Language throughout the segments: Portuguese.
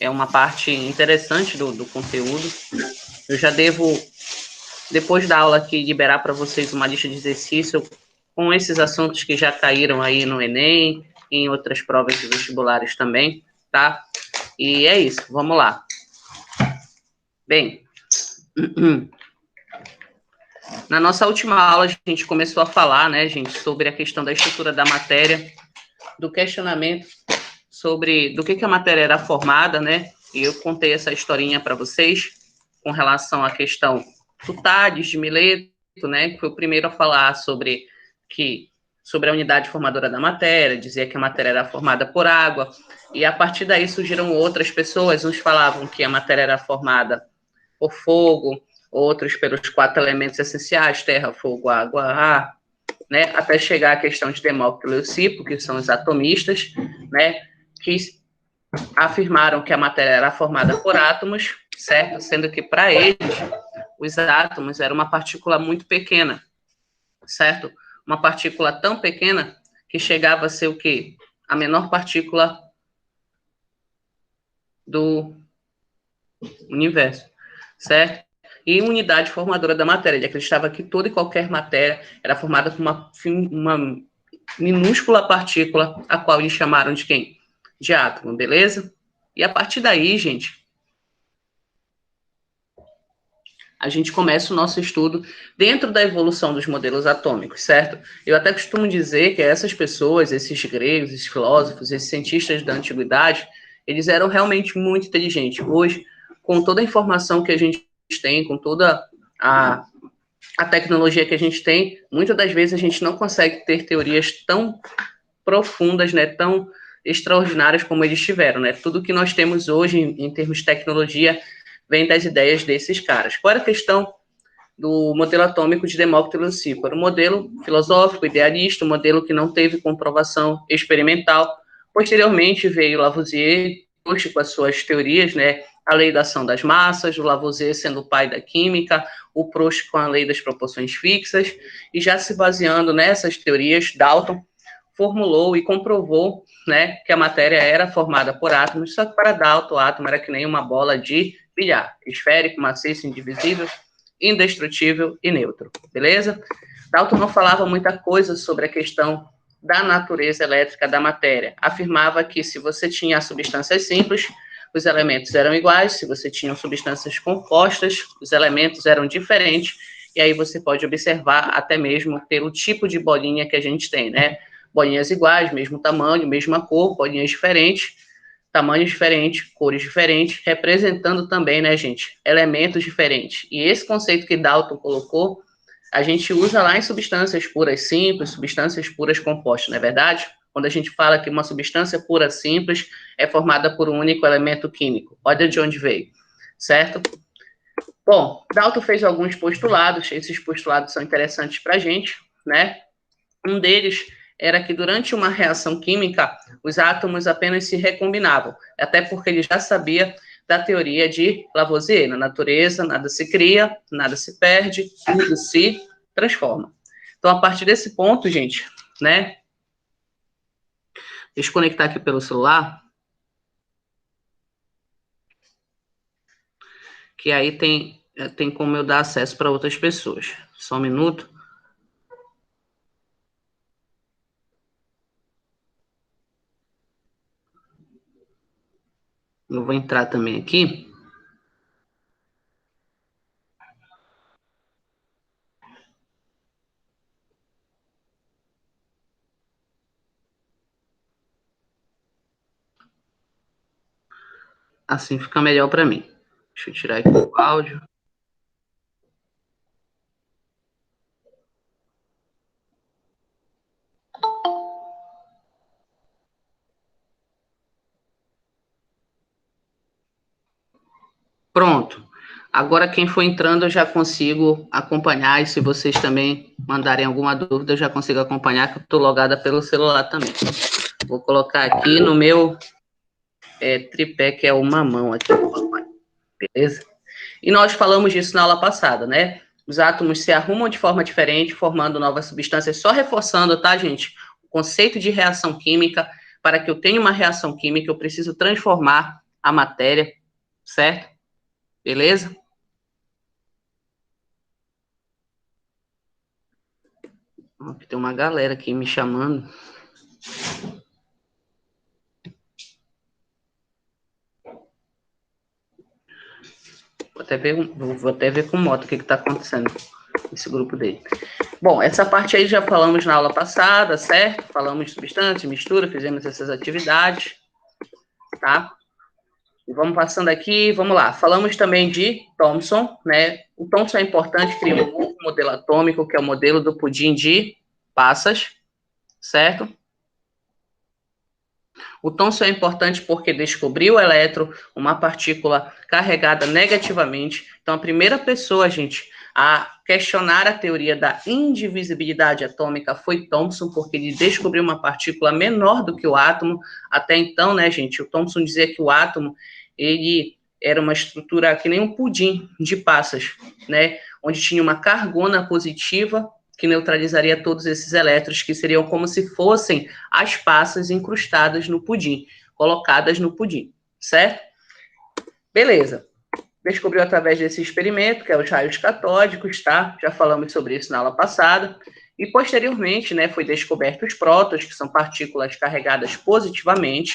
é uma parte interessante do conteúdo. Eu já devo, depois da aula aqui, liberar para vocês uma lista de exercício com esses assuntos que já caíram aí no Enem e em outras provas de vestibulares também, tá? E é isso, vamos lá. Bem, na nossa última aula a gente começou a falar, né, gente, sobre a questão da estrutura da matéria, do questionamento sobre do que a matéria era formada, né? E eu contei essa historinha para vocês com relação à questão do Tales de Mileto, né? Que foi o primeiro a falar sobre a unidade formadora da matéria, dizia que a matéria era formada por água, e a partir daí surgiram outras pessoas, uns falavam que a matéria era formada por fogo, outros pelos 4 elementos essenciais, terra, fogo, água, ar, né? Até chegar à questão de Demócrito e Leucipo, que são os atomistas, né? Que afirmaram que a matéria era formada por átomos, certo? Sendo que, para eles, os átomos eram uma partícula muito pequena, certo? Uma partícula tão pequena que chegava a ser o quê? A menor partícula do universo, certo? E unidade formadora da matéria. Ele acreditava que toda e qualquer matéria era formada por uma minúscula partícula, a qual eles chamaram de quem? De átomo, beleza? E a partir daí, gente, a gente começa o nosso estudo dentro da evolução dos modelos atômicos, certo? Eu até costumo dizer que essas pessoas, esses gregos, esses filósofos, esses cientistas da antiguidade, eles eram realmente muito inteligentes. Hoje, com toda a informação que a gente tem, com toda a tecnologia que a gente tem, muitas das vezes a gente não consegue ter teorias tão profundas, né, tão extraordinárias como eles tiveram, né? Tudo que nós temos hoje em termos de tecnologia vem das ideias desses caras. Qual era a questão do modelo atômico de Demócrito e Leucipo? Era um modelo filosófico, idealista, um modelo que não teve comprovação experimental. Posteriormente veio Lavoisier, Proust com as suas teorias, né? A lei da ação das massas, o Lavoisier sendo o pai da química, o Proust com a lei das proporções fixas, e já se baseando nessas teorias, Dalton formulou e comprovou, né, que a matéria era formada por átomos, só que para Dalton o átomo era que nem uma bola de bilhar, esférico, maciço, indivisível, indestrutível e neutro, beleza? Dalton não falava muita coisa sobre a questão da natureza elétrica da matéria. Afirmava que se você tinha substâncias simples, os elementos eram iguais, se você tinha substâncias compostas, os elementos eram diferentes, e aí você pode observar até mesmo pelo tipo de bolinha que a gente tem, né? Bolinhas iguais, mesmo tamanho, mesma cor, bolinhas diferentes, tamanhos diferentes, cores diferentes, representando também, né, gente, elementos diferentes. E esse conceito que Dalton colocou, a gente usa lá em substâncias puras simples, substâncias puras compostas, não é verdade? Quando a gente fala que uma substância pura simples é formada por um único elemento químico. Olha de onde veio, certo? Bom, Dalton fez alguns postulados, esses postulados são interessantes para a gente, né? Um deles era que durante uma reação química, os átomos apenas se recombinavam, até porque ele já sabia da teoria de Lavoisier, na natureza nada se cria, nada se perde, tudo se transforma. Então, a partir desse ponto, gente, né, deixa eu conectar aqui pelo celular, que aí tem como eu dar acesso para outras pessoas. Só um minuto. Eu vou entrar também aqui. Assim fica melhor para mim. Deixa eu tirar aqui o áudio. Pronto. Agora, quem for entrando, eu já consigo acompanhar. E se vocês também mandarem alguma dúvida, eu já consigo acompanhar, que eu estou logada pelo celular também. Vou colocar aqui no meu tripé, que é uma mão aqui, beleza? E nós falamos disso na aula passada, né? Os átomos se arrumam de forma diferente, formando novas substâncias, só reforçando, tá, gente? O conceito de reação química. Para que eu tenha uma reação química, eu preciso transformar a matéria, certo? Beleza? Tem uma galera aqui me chamando. Vou até ver com o Mota o que está acontecendo nesse grupo dele. Bom, essa parte aí já falamos na aula passada, certo? Falamos de substância, mistura, fizemos essas atividades, tá? E vamos passando aqui, vamos lá. Falamos também de Thomson, né? O Thomson é importante, criou um novo modelo atômico, que é o modelo do pudim de passas, certo? O Thomson é importante porque descobriu o elétron, uma partícula carregada negativamente. Então, a primeira pessoa, gente, a questionar a teoria da indivisibilidade atômica foi Thomson, porque ele descobriu uma partícula menor do que o átomo. Até então, né, gente, o Thomson dizia que o átomo, ele era uma estrutura que nem um pudim de passas, né, onde tinha uma cargona positiva que neutralizaria todos esses elétrons, que seriam como se fossem as passas incrustadas no pudim, colocadas no pudim, certo? Beleza. Descobriu através desse experimento, que é os raios catódicos, tá? Já falamos sobre isso na aula passada. E, posteriormente, né, foi descoberto os prótons, que são partículas carregadas positivamente,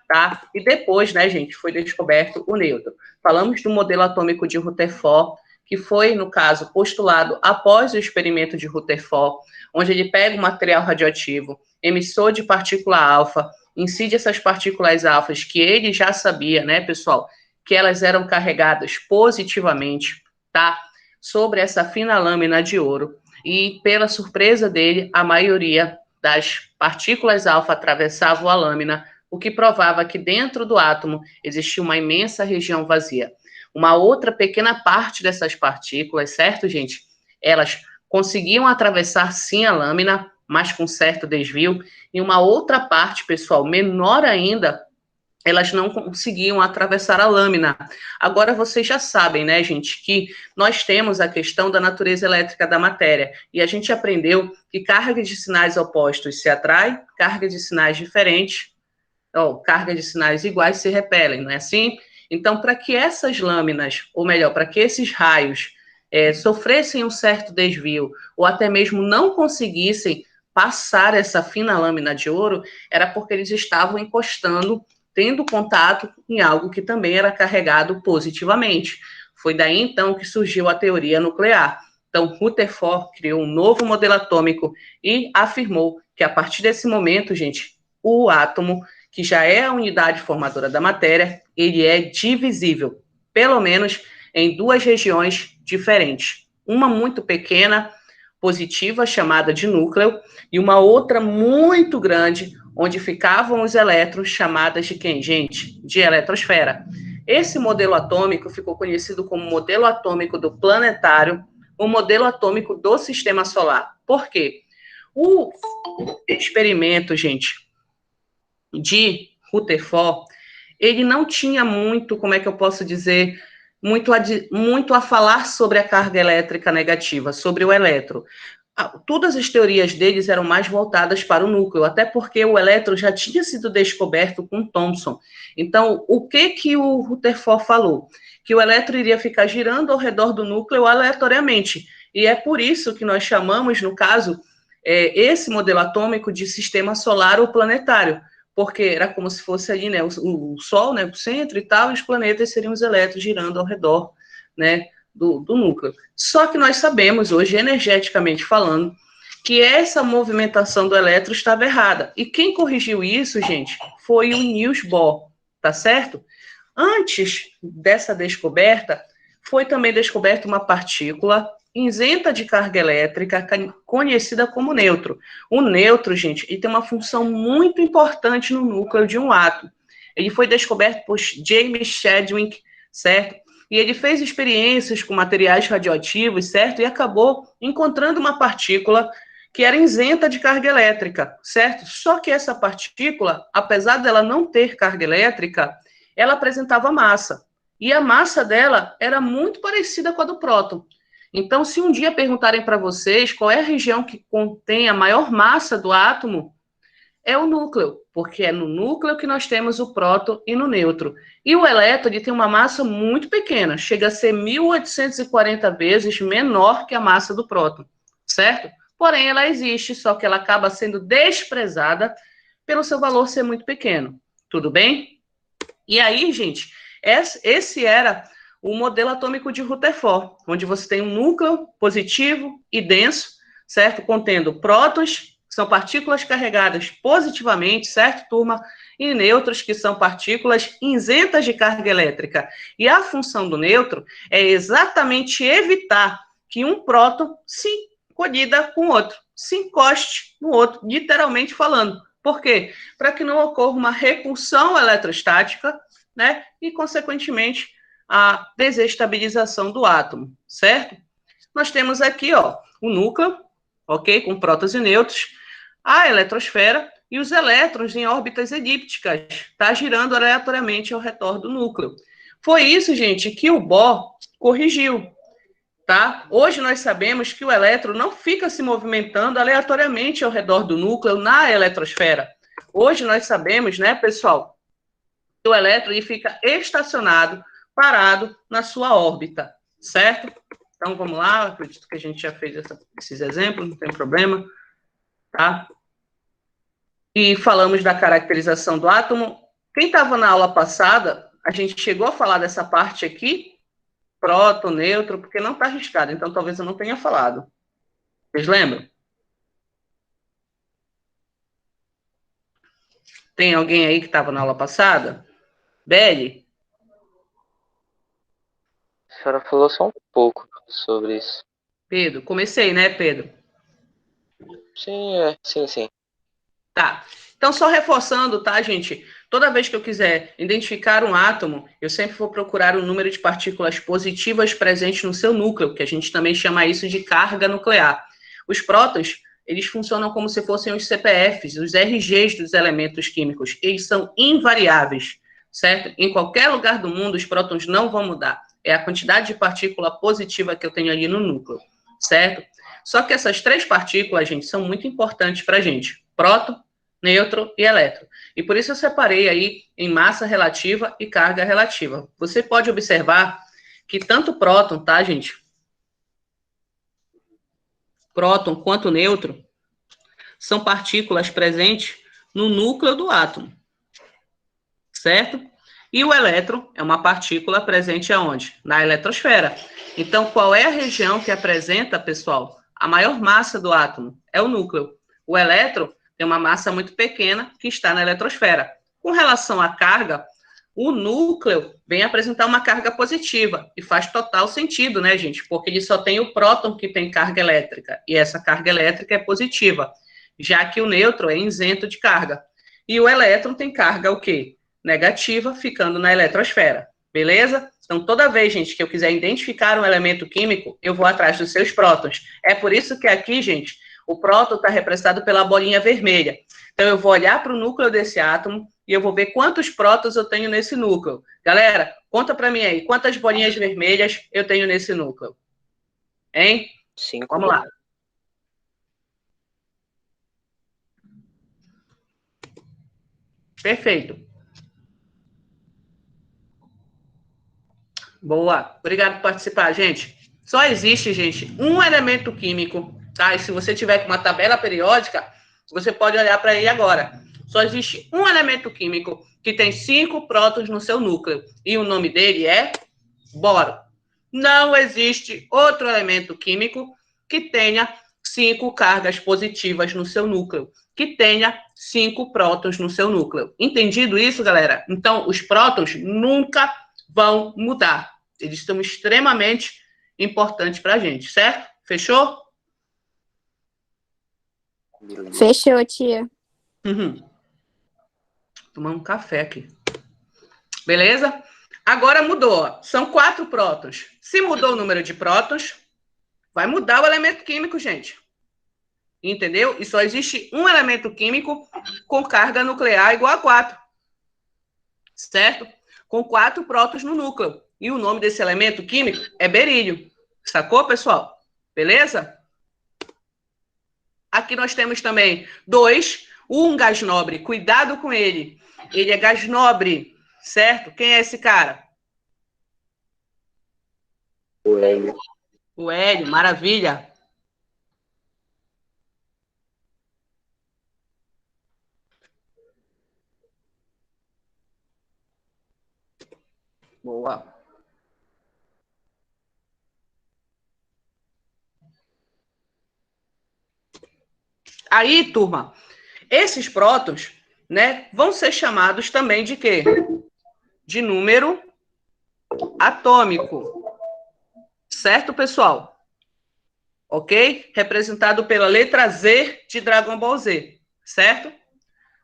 tá? E depois, né, gente, foi descoberto o nêutron. Falamos do modelo atômico de Rutherford, que foi, no caso, postulado após o experimento de Rutherford, onde ele pega o material radioativo, emissor de partícula alfa, incide essas partículas alfas que ele já sabia, né, pessoal, que elas eram carregadas positivamente, tá, sobre essa fina lâmina de ouro, e, pela surpresa dele, a maioria das partículas alfa atravessavam a lâmina, o que provava que dentro do átomo existia uma imensa região vazia. Uma outra pequena parte dessas partículas, certo, gente? Elas conseguiam atravessar sim a lâmina, mas com certo desvio, e uma outra parte, pessoal, menor ainda, elas não conseguiam atravessar a lâmina. Agora vocês já sabem, né, gente, que nós temos a questão da natureza elétrica da matéria, e a gente aprendeu que carga de sinais opostos se atrai, carga de sinais diferentes, ou carga de sinais iguais se repelem, não é assim? Então, para que essas lâminas, ou melhor, para que esses raios sofressem um certo desvio, ou até mesmo não conseguissem passar essa fina lâmina de ouro, era porque eles estavam encostando, tendo contato em algo que também era carregado positivamente. Foi daí, então, que surgiu a teoria nuclear. Então, Rutherford criou um novo modelo atômico e afirmou que, a partir desse momento, gente, o átomo, que já é a unidade formadora da matéria, ele é divisível, pelo menos em duas regiões diferentes. Uma muito pequena, positiva, chamada de núcleo, e uma outra muito grande, onde ficavam os elétrons, chamadas de quem, gente? De eletrosfera. Esse modelo atômico ficou conhecido como modelo atômico do planetário, o modelo atômico do sistema solar. Por quê? O experimento, gente, de Rutherford, ele não tinha muito, como é que eu posso dizer, muito a falar sobre a carga elétrica negativa, sobre o elétron. Todas as teorias deles eram mais voltadas para o núcleo, até porque o elétron já tinha sido descoberto com Thomson. Então, o que o Rutherford falou? Que o elétron iria ficar girando ao redor do núcleo aleatoriamente. E é por isso que nós chamamos, no caso, esse modelo atômico de sistema solar ou planetário, porque era como se fosse ali, né, o Sol, né, o centro e tal, e os planetas seriam os elétrons girando ao redor, né, do núcleo. Só que nós sabemos hoje, energeticamente falando, que essa movimentação do elétron estava errada. E quem corrigiu isso, gente, foi o Niels Bohr, tá certo? Antes dessa descoberta, foi também descoberta uma partícula isenta de carga elétrica, conhecida como nêutron. O nêutron, gente, ele tem uma função muito importante no núcleo de um átomo. Ele foi descoberto por James Chadwick, certo? E ele fez experiências com materiais radioativos, certo? E acabou encontrando uma partícula que era isenta de carga elétrica, certo? Só que essa partícula, apesar dela não ter carga elétrica, ela apresentava massa. E a massa dela era muito parecida com a do próton. Então, se um dia perguntarem para vocês qual é a região que contém a maior massa do átomo, é o núcleo, porque é no núcleo que nós temos o próton e no nêutron. E o elétron tem uma massa muito pequena, chega a ser 1840 vezes menor que a massa do próton, certo? Porém, ela existe, só que ela acaba sendo desprezada pelo seu valor ser muito pequeno. Tudo bem? E aí, gente, esse era o modelo atômico de Rutherford, onde você tem um núcleo positivo e denso, certo? Contendo prótons, que são partículas carregadas positivamente, certo, turma? E nêutrons, que são partículas isentas de carga elétrica. E a função do nêutron é exatamente evitar que um próton se colida com o outro, se encoste no outro, literalmente falando. Por quê? Para que não ocorra uma repulsão eletrostática, né? E, consequentemente, a desestabilização do átomo, certo? Nós temos aqui, ó, o núcleo, ok? Com prótons e nêutrons, a eletrosfera e os elétrons em órbitas elípticas, tá? Girando aleatoriamente ao redor do núcleo. Foi isso, gente, que o Bohr corrigiu, tá? Hoje nós sabemos que o elétron não fica se movimentando aleatoriamente ao redor do núcleo na eletrosfera. Hoje nós sabemos, né, pessoal, que o elétron ele fica estacionado, parado na sua órbita, certo? Então vamos lá, acredito que a gente já fez esses exemplos, não tem problema, tá? E falamos da caracterização do átomo. Quem estava na aula passada, a gente chegou a falar dessa parte aqui, próton, nêutron, porque não está arriscado, então talvez eu não tenha falado. Vocês lembram? Tem alguém aí que estava na aula passada? Beli? A senhora falou só um pouco sobre isso. Pedro? Comecei, né, Pedro? Sim, sim. Tá. Então, só reforçando, tá, gente? Toda vez que eu quiser identificar um átomo, eu sempre vou procurar o número de partículas positivas presentes no seu núcleo, que a gente também chama isso de carga nuclear. Os prótons, eles funcionam como se fossem os CPFs, os RGs dos elementos químicos. Eles são invariáveis, certo? Em qualquer lugar do mundo, os prótons não vão mudar. É a quantidade de partícula positiva que eu tenho ali no núcleo, certo? Só que essas três partículas, gente, são muito importantes para a gente. Próton, nêutron e elétron. E por isso eu separei aí em massa relativa e carga relativa. Você pode observar que tanto próton, tá, gente? Próton quanto nêutron são partículas presentes no núcleo do átomo, certo? E o elétron é uma partícula presente aonde? Na eletrosfera. Então, qual é a região que apresenta, pessoal, a maior massa do átomo? É o núcleo. O elétron tem uma massa muito pequena que está na eletrosfera. Com relação à carga, o núcleo vem apresentar uma carga positiva, e faz total sentido, né, gente? Porque ele só tem o próton que tem carga elétrica, e essa carga elétrica é positiva, já que o nêutron é isento de carga. E o elétron tem carga o quê? Negativa, ficando na eletrosfera. Beleza? Então, toda vez, gente, que eu quiser identificar um elemento químico, eu vou atrás dos seus prótons. É por isso que aqui, gente, o próton está representado pela bolinha vermelha. Então, eu vou olhar para o núcleo desse átomo e eu vou ver quantos prótons eu tenho nesse núcleo. Galera, conta para mim aí, quantas bolinhas vermelhas eu tenho nesse núcleo? Hein? 5. Vamos lá. Perfeito. Boa. Obrigado por participar, gente. Só existe, gente, um elemento químico, tá? E se você tiver com uma tabela periódica, você pode olhar para ele agora. Só existe um elemento químico que tem 5 prótons no seu núcleo. E o nome dele é boro. Não existe outro elemento químico que tenha 5 cargas positivas no seu núcleo, que tenha 5 prótons no seu núcleo. Entendido isso, galera? Então, os prótons nunca vão mudar. Eles são extremamente importantes para a gente, certo? Fechou? Fechou, tia. Tomar um café aqui. Beleza? Agora mudou. São 4 prótons. Se mudou o número de prótons, vai mudar o elemento químico, gente. Entendeu? E só existe um elemento químico com carga nuclear igual a 4. Certo? Com 4 prótons no núcleo. E o nome desse elemento químico é berílio. Sacou, pessoal? Beleza? Aqui nós temos também 2 Um gás nobre, cuidado com ele. Ele é gás nobre, certo? Quem é esse cara? O hélio. O hélio, maravilha. Boa. Aí, turma, esses prótons, né, vão ser chamados também de quê? De número atômico. Certo, pessoal? Ok? Representado pela letra Z de Dragon Ball Z. Certo?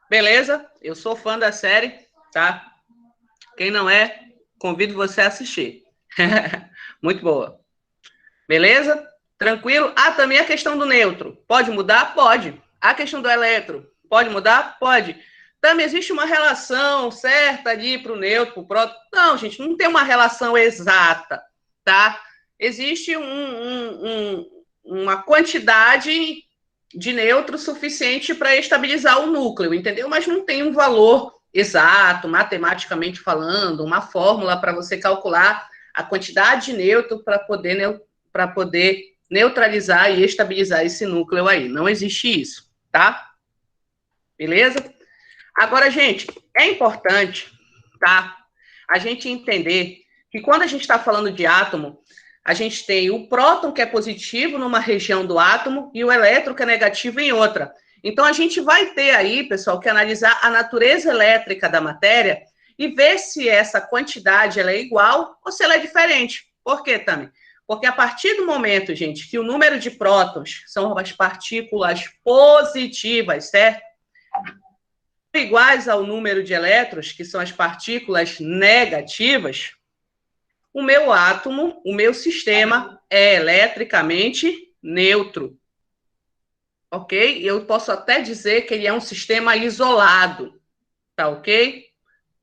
Beleza? Eu sou fã da série, tá? Quem não é, convido você a assistir. Muito boa. Beleza? Tranquilo? Ah, também a questão do neutro. Pode mudar? Pode. A questão do elétron. Pode mudar? Pode. Também existe uma relação certa ali para o neutro, para o próton. Não, gente, não tem uma relação exata, tá? Existe uma quantidade de neutro suficiente para estabilizar o núcleo, entendeu? Mas não tem um valor exato, matematicamente falando, uma fórmula para você calcular a quantidade de nêutron para poder neutralizar e estabilizar esse núcleo aí. Não existe isso, tá? Beleza? Agora, gente, é importante, tá? A gente entender que quando a gente está falando de átomo, a gente tem o próton, que é positivo numa região do átomo, e o elétron, que é negativo em outra. Então, a gente vai ter aí, pessoal, que analisar a natureza elétrica da matéria e ver se essa quantidade ela é igual ou se ela é diferente. Por quê, Tami? Porque a partir do momento, gente, que o número de prótons são as partículas positivas, certo? Iguais ao número de elétrons, que são as partículas negativas, o meu átomo, o meu sistema é eletricamente neutro. Ok? Eu posso até dizer que ele é um sistema isolado. Tá ok?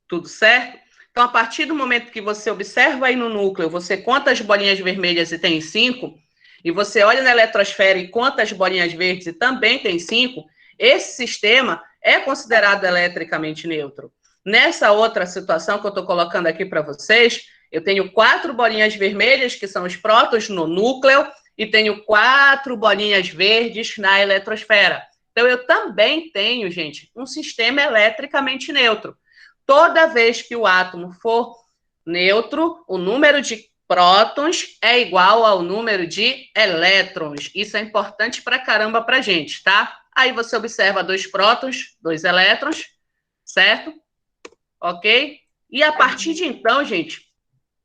Tudo certo? Então, a partir do momento que você observa aí no núcleo, você conta as bolinhas vermelhas e tem 5, e você olha na eletrosfera e conta as bolinhas verdes e também tem 5, esse sistema é considerado eletricamente neutro. Nessa outra situação que eu estou colocando aqui para vocês, eu tenho 4 bolinhas vermelhas, que são os prótons no núcleo, e tenho 4 bolinhas verdes na eletrosfera. Então, eu também tenho, gente, um sistema eletricamente neutro. Toda vez que o átomo for neutro, o número de prótons é igual ao número de elétrons. Isso é importante pra caramba pra gente, tá? Aí você observa 2 prótons, 2 elétrons, certo? Ok? E a partir de então, gente,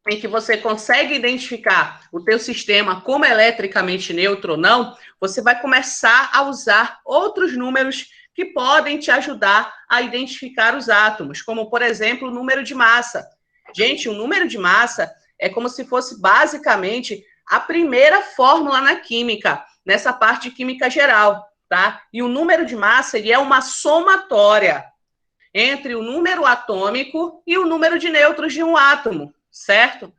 em que você consegue identificar o teu sistema como eletricamente neutro ou não, você vai começar a usar outros números que podem te ajudar a identificar os átomos, como, por exemplo, o número de massa. Gente, o número de massa é como se fosse basicamente a primeira fórmula na química, nessa parte de química geral, tá? E o número de massa, ele é uma somatória entre o número atômico e o número de nêutrons de um átomo, certo?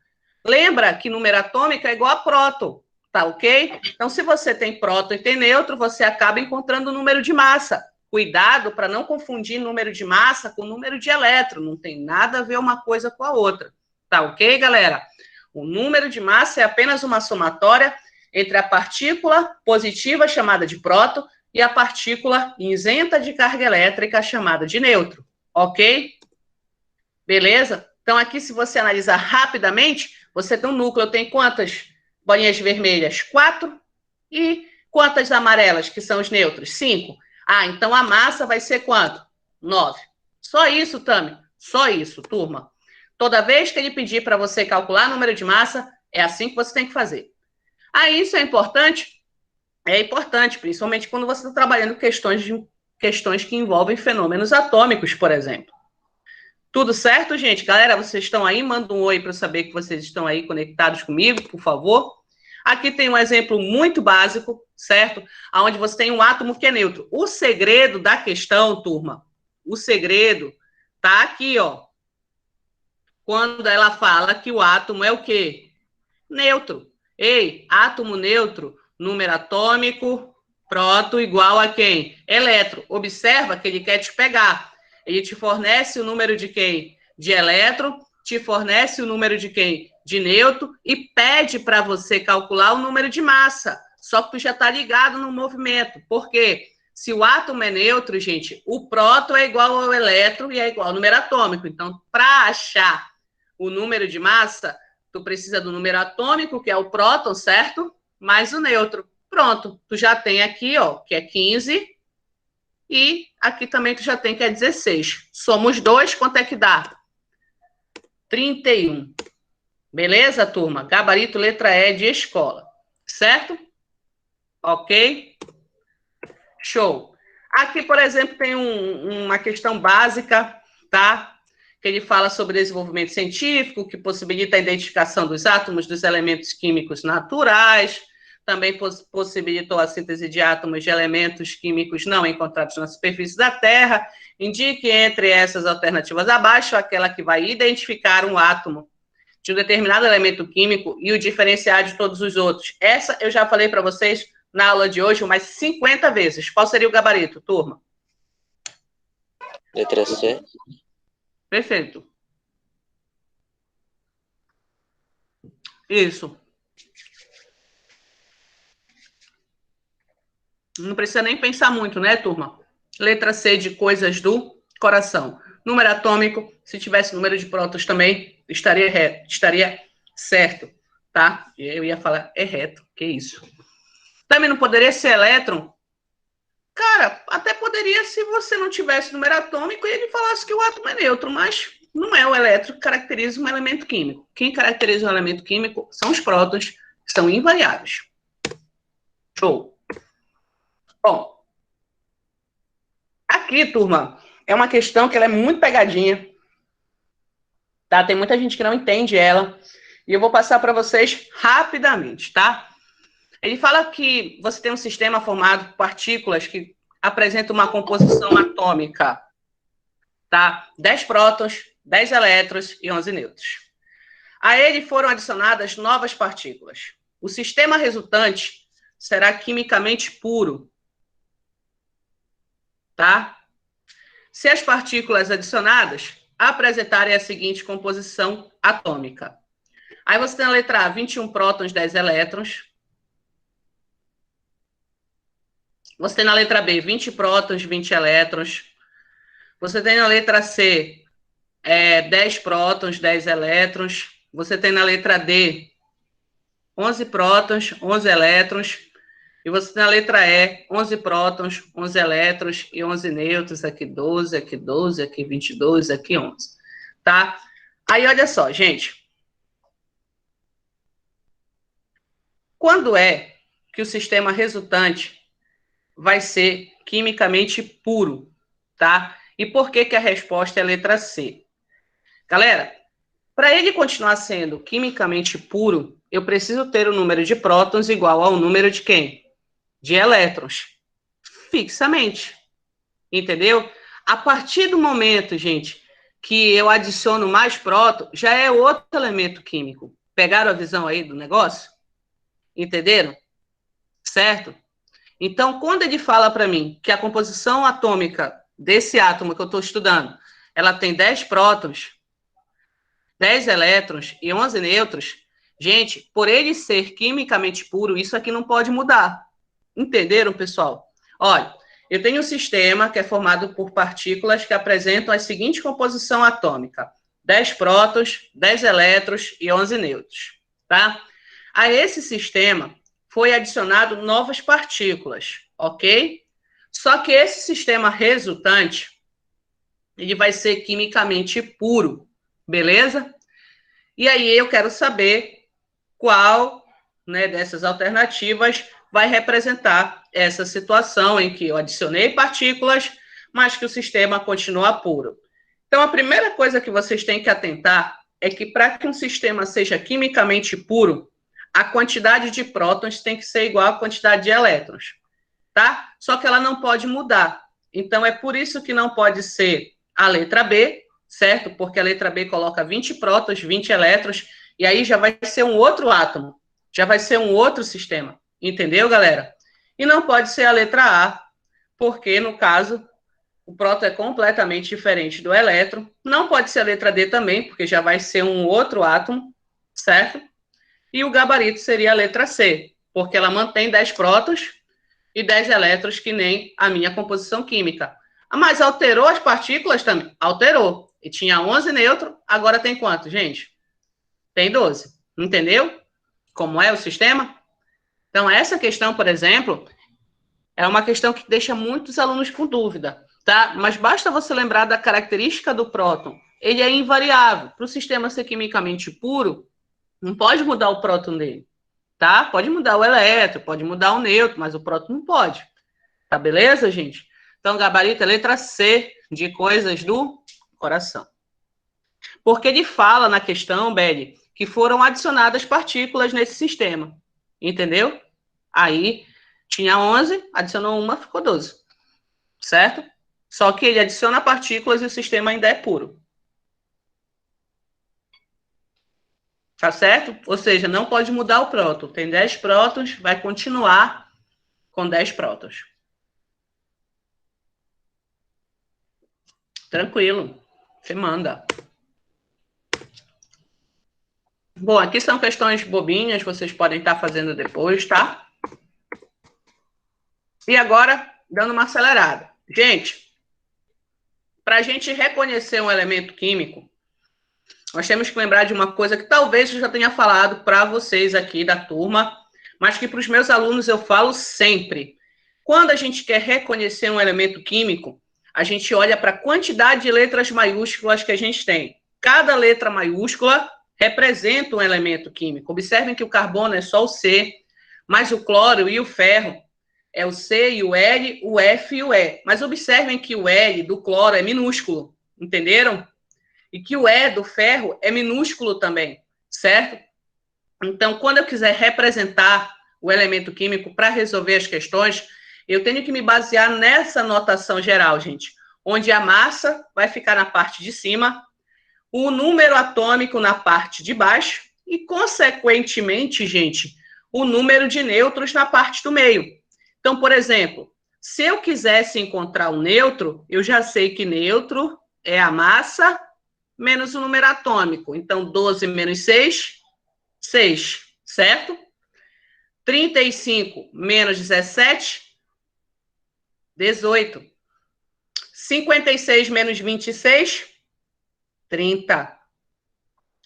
Lembra que número atômico é igual a próton, tá ok? Então, se você tem próton e tem nêutron, você acaba encontrando o número de massa. Cuidado para não confundir número de massa com número de elétron, não tem nada a ver uma coisa com a outra, tá ok, galera? O número de massa é apenas uma somatória entre a partícula positiva, chamada de próton, e a partícula isenta de carga elétrica, chamada de nêutron, ok? Beleza? Então, aqui, se você analisar rapidamente, você tem um núcleo, tem quantas bolinhas vermelhas? 4. E quantas amarelas, que são os nêutrons? 5. Ah, então a massa vai ser quanto? 9. Só isso, Tami. Só isso, turma. Toda vez que ele pedir para você calcular o número de massa, é assim que você tem que fazer. Ah, isso é importante? É importante, principalmente quando você está trabalhando questões que envolvem fenômenos atômicos, por exemplo. Tudo certo, gente? Galera, vocês estão aí? Manda um oi para eu saber que vocês estão aí conectados comigo, por favor. Aqui tem um exemplo muito básico, certo? Onde você tem um átomo que é neutro. O segredo da questão, turma, o segredo tá aqui, ó. Quando ela fala que o átomo é o quê? Neutro. Ei, átomo neutro, número atômico, Próton igual a quem? Elétron. Observa que ele quer te pegar. Ele te fornece o número de quem? De elétron, te fornece o número de quem? De nêutron, e pede para você calcular o número de massa. Só que tu já está ligado no movimento. Por quê? Se o átomo é neutro, gente, o próton é igual ao elétron e é igual ao número atômico. Então, para achar o número de massa, tu precisa do número atômico, que é o próton, certo? Mais o nêutron. Pronto, tu já tem aqui, ó, que é 15, e aqui também tu já tem que é 16. Somos 2, quanto é que dá? 31. Beleza, turma? Gabarito letra E de escola. Certo? Ok? Show. Aqui, por exemplo, tem uma questão básica, tá? Que ele fala sobre desenvolvimento científico, que possibilita a identificação dos átomos dos elementos químicos naturais, também possibilitou a síntese de átomos de elementos químicos não encontrados na superfície da Terra. Indique entre essas alternativas abaixo aquela que vai identificar um átomo de um determinado elemento químico e o diferenciar de todos os outros. Essa eu já falei para vocês na aula de hoje umas 50 vezes. Qual seria o gabarito, turma? Letra C. Perfeito. Isso. Não precisa nem pensar muito, né, turma? Letra C de coisas do coração. Número atômico, se tivesse número de prótons também, estaria certo, tá? Eu ia falar, é reto, que isso. Também não poderia ser elétron? Cara, até poderia se você não tivesse número atômico e ele falasse que o átomo é neutro, mas não é o elétron que caracteriza um elemento químico. Quem caracteriza um elemento químico são os prótons, que são invariáveis. Show. Bom, aqui, turma, é uma questão que ela é muito pegadinha, tá? Tem muita gente que não entende ela, e eu vou passar para vocês rapidamente, tá? Ele fala que você tem um sistema formado por partículas que apresentam uma composição atômica, tá? 10 prótons, 10 elétrons e 11 nêutrons. A ele foram adicionadas novas partículas. O sistema resultante será quimicamente puro, tá? Se as partículas adicionadas apresentarem a seguinte composição atômica. Aí você tem na letra A, 21 prótons, 10 elétrons. Você tem na letra B, 20 prótons, 20 elétrons. Você tem na letra C, 10 prótons, 10 elétrons. Você tem na letra D, 11 prótons, 11 elétrons. E você tem na letra E, 11 prótons, 11 elétrons e 11 nêutrons. Aqui 12, aqui 12, aqui 22, aqui 11. Tá? Aí, olha só, gente. Quando é que o sistema resultante vai ser quimicamente puro, tá? E por que que a resposta é a letra C? Galera, para ele continuar sendo quimicamente puro, eu preciso ter o número de prótons igual ao número de quem? De elétrons. Fixamente. Entendeu? A partir do momento, gente, que eu adiciono mais próton, já é outro elemento químico. Pegaram a visão aí do negócio? Entenderam? Certo? Então, quando ele fala para mim que a composição atômica desse átomo que eu estou estudando, ela tem 10 prótons, 10 elétrons e 11 nêutrons, gente, por ele ser quimicamente puro, isso aqui não pode mudar. Entenderam, pessoal? Olha, eu tenho um sistema que é formado por partículas que apresentam a seguinte composição atômica: 10 prótons, 10 elétrons e 11 nêutrons, tá? A esse sistema foi adicionado novas partículas, ok? Só que esse sistema resultante, ele vai ser quimicamente puro, beleza? E aí eu quero saber qual, né, dessas alternativas vai representar essa situação em que eu adicionei partículas, mas que o sistema continua puro. Então, a primeira coisa que vocês têm que atentar é que para que um sistema seja quimicamente puro, a quantidade de prótons tem que ser igual à quantidade de elétrons, tá? Só que ela não pode mudar. Então, é por isso que não pode ser a letra B, certo? Porque a letra B coloca 20 prótons, 20 elétrons, e aí já vai ser um outro átomo, já vai ser um outro sistema. Entendeu, galera? E não pode ser a letra A, porque, no caso, o próton é completamente diferente do elétron. Não pode ser a letra D também, porque já vai ser um outro átomo, certo? E o gabarito seria a letra C, porque ela mantém 10 prótons e 10 elétrons, que nem a minha composição química. Ah, mas alterou as partículas também? Alterou. E tinha 11 nêutrons, agora tem quanto, gente? Tem 12. Entendeu? Como é o sistema? Então, essa questão, por exemplo, é uma questão que deixa muitos alunos com dúvida, tá? Mas basta você lembrar da característica do próton. Ele é invariável. Para o sistema ser quimicamente puro, não pode mudar o próton dele, tá? Pode mudar o elétron, pode mudar o nêutron, mas o próton não pode. Tá beleza, gente? Então, gabarito é letra C, de coisas do coração. Porque ele fala na questão, Beli, que foram adicionadas partículas nesse sistema. Entendeu? Aí, tinha 11, adicionou uma, ficou 12. Certo? Só que ele adiciona partículas e o sistema ainda é puro. Tá certo? Ou seja, não pode mudar o próton. Tem 10 prótons, vai continuar com 10 prótons. Tranquilo. Você manda. Bom, aqui são questões bobinhas, vocês podem estar fazendo depois, tá? E agora, dando uma acelerada. Gente, para a gente reconhecer um elemento químico, nós temos que lembrar de uma coisa que talvez eu já tenha falado para vocês aqui da turma, mas que para os meus alunos eu falo sempre. Quando a gente quer reconhecer um elemento químico, a gente olha para a quantidade de letras maiúsculas que a gente tem. Cada letra maiúscula representa um elemento químico. Observem que o carbono é só o C, mas o cloro e o ferro é o C e o L, o F e o E. Mas observem que o L do cloro é minúsculo, entenderam? E que o E do ferro é minúsculo também, certo? Então, quando eu quiser representar o elemento químico para resolver as questões, eu tenho que me basear nessa notação geral, gente, onde a massa vai ficar na parte de cima, o número atômico na parte de baixo e, consequentemente, gente, o número de nêutrons na parte do meio. Então, por exemplo, se eu quisesse encontrar um nêutron, eu já sei que nêutron é a massa menos o número atômico. Então, 12 menos 6, 6, certo? 35 menos 17, 18. 56 menos 26, 30.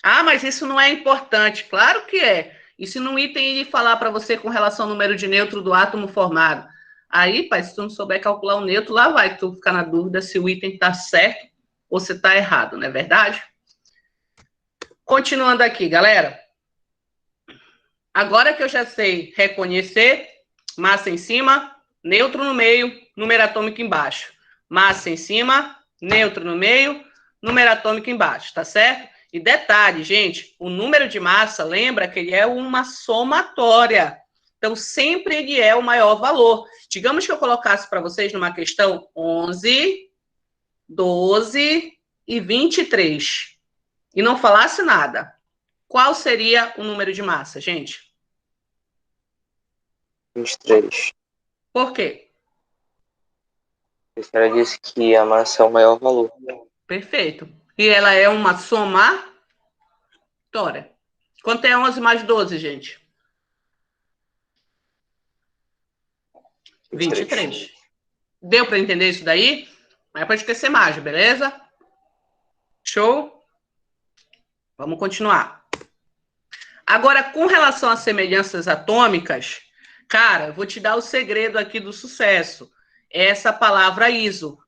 Ah, mas isso não é importante. Claro que é. E se no item ele falar para você com relação ao número de nêutron do átomo formado? Aí, pai, se tu não souber calcular o nêutron, lá vai tu ficar na dúvida se o item está certo ou se está errado, não é verdade? Continuando aqui, galera. Agora que eu já sei reconhecer, massa em cima, nêutron no meio, número atômico embaixo. Massa em cima, nêutron no meio, número atômico embaixo, tá certo? E detalhe, gente, o número de massa, lembra que ele é uma somatória. Então, sempre ele é o maior valor. Digamos que eu colocasse para vocês numa questão 11, 12 e 23. E não falasse nada. Qual seria o número de massa, gente? 23. Por quê? A senhora disse que a massa é o maior valor. Perfeito. E ela é uma somatória. Quanto é 11 mais 12, gente? 23. Deu para entender isso daí? Não é para esquecer mais, beleza? Show? Vamos continuar. Agora, com relação às semelhanças atômicas, cara, eu vou te dar o segredo aqui do sucesso. Essa palavra iso.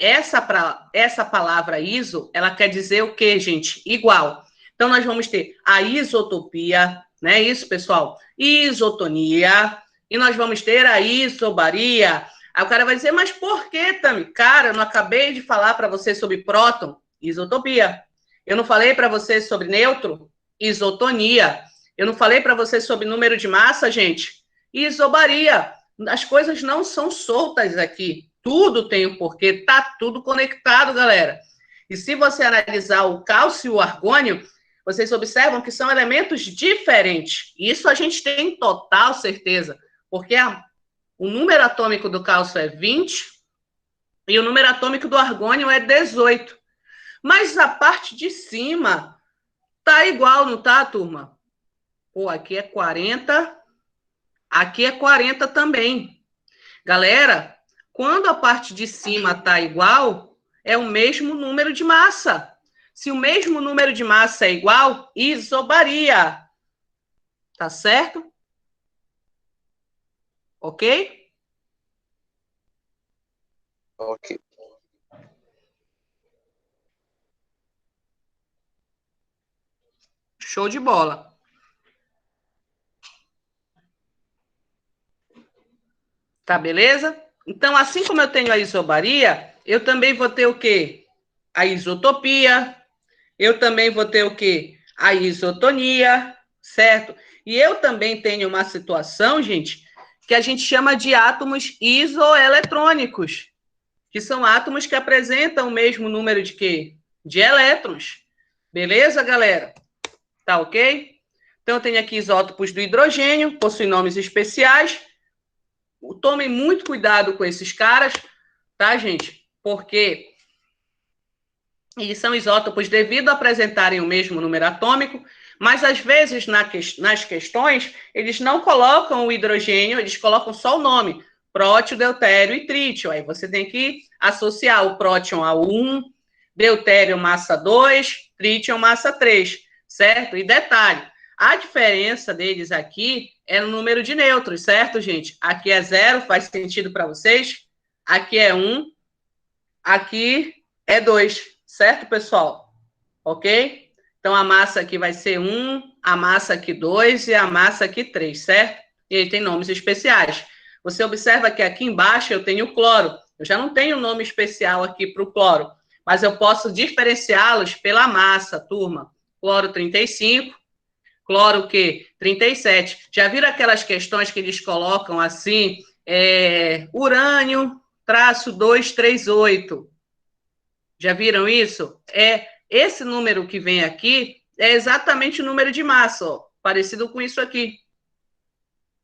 Essa palavra iso, ela quer dizer o quê, gente? Igual. Então, nós vamos ter a isotopia, né? Isso, pessoal? Isotonia. E nós vamos ter a isobaria. Aí o cara vai dizer, mas por que, Tami? Cara, eu não acabei de falar para você sobre próton? Isotopia. Eu não falei para você sobre nêutron? Isotonia. Eu não falei para você sobre número de massa, gente? Isobaria. As coisas não são soltas aqui. Tudo tem um porquê, tá tudo conectado, galera. E se você analisar o cálcio e o argônio, vocês observam que são elementos diferentes. Isso a gente tem total certeza, porque O número atômico do cálcio é 20 e o número atômico do argônio é 18. Mas a parte de cima tá igual, não tá, turma? Pô, aqui é 40, aqui é 40 também. Galera, quando a parte de cima tá igual, é o mesmo número de massa. Se o mesmo número de massa é igual, isobaria. Tá certo? Ok? Ok. Show de bola. Tá, beleza? Então, assim como eu tenho a isobaria, eu também vou ter o quê? A isotopia. Eu também vou ter o quê? A isotonia, certo? E eu também tenho uma situação, gente, que a gente chama de átomos isoeletrônicos, que são átomos que apresentam o mesmo número de quê? De elétrons. Beleza, galera? Tá ok? Então, eu tenho aqui isótopos do hidrogênio, possuem nomes especiais. Tomem muito cuidado com esses caras, tá, gente? Porque eles são isótopos devido a apresentarem o mesmo número atômico, mas às vezes nas questões eles não colocam o hidrogênio, eles colocam só o nome, prótio, deutério e trítio. Aí você tem que associar o prótion a 1, deutério massa 2, trítio massa 3, certo? E detalhe, a diferença deles aqui é no número de nêutrons, certo, gente? Aqui é 0, faz sentido para vocês? Aqui é 1, aqui é 2, certo, pessoal? Ok? Então, a massa aqui vai ser 1, a massa aqui 2 e a massa aqui 3, certo? E ele tem nomes especiais. Você observa que aqui embaixo eu tenho o cloro. Eu já não tenho nome especial aqui para o cloro, mas eu posso diferenciá-los pela massa, turma. Cloro 35, cloro o quê? 37. Já viram aquelas questões que eles colocam assim, urânio, traço 238. Já viram isso? Esse número que vem aqui é exatamente o número de massa, ó, parecido com isso aqui.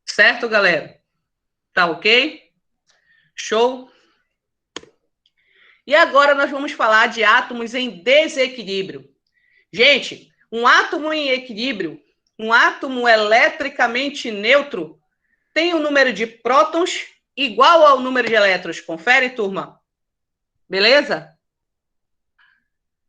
Certo, galera? Tá ok? Show? E agora nós vamos falar de átomos em desequilíbrio. Gente, um átomo em equilíbrio, um átomo eletricamente neutro, tem um número de prótons igual ao número de elétrons. Confere, turma? Beleza?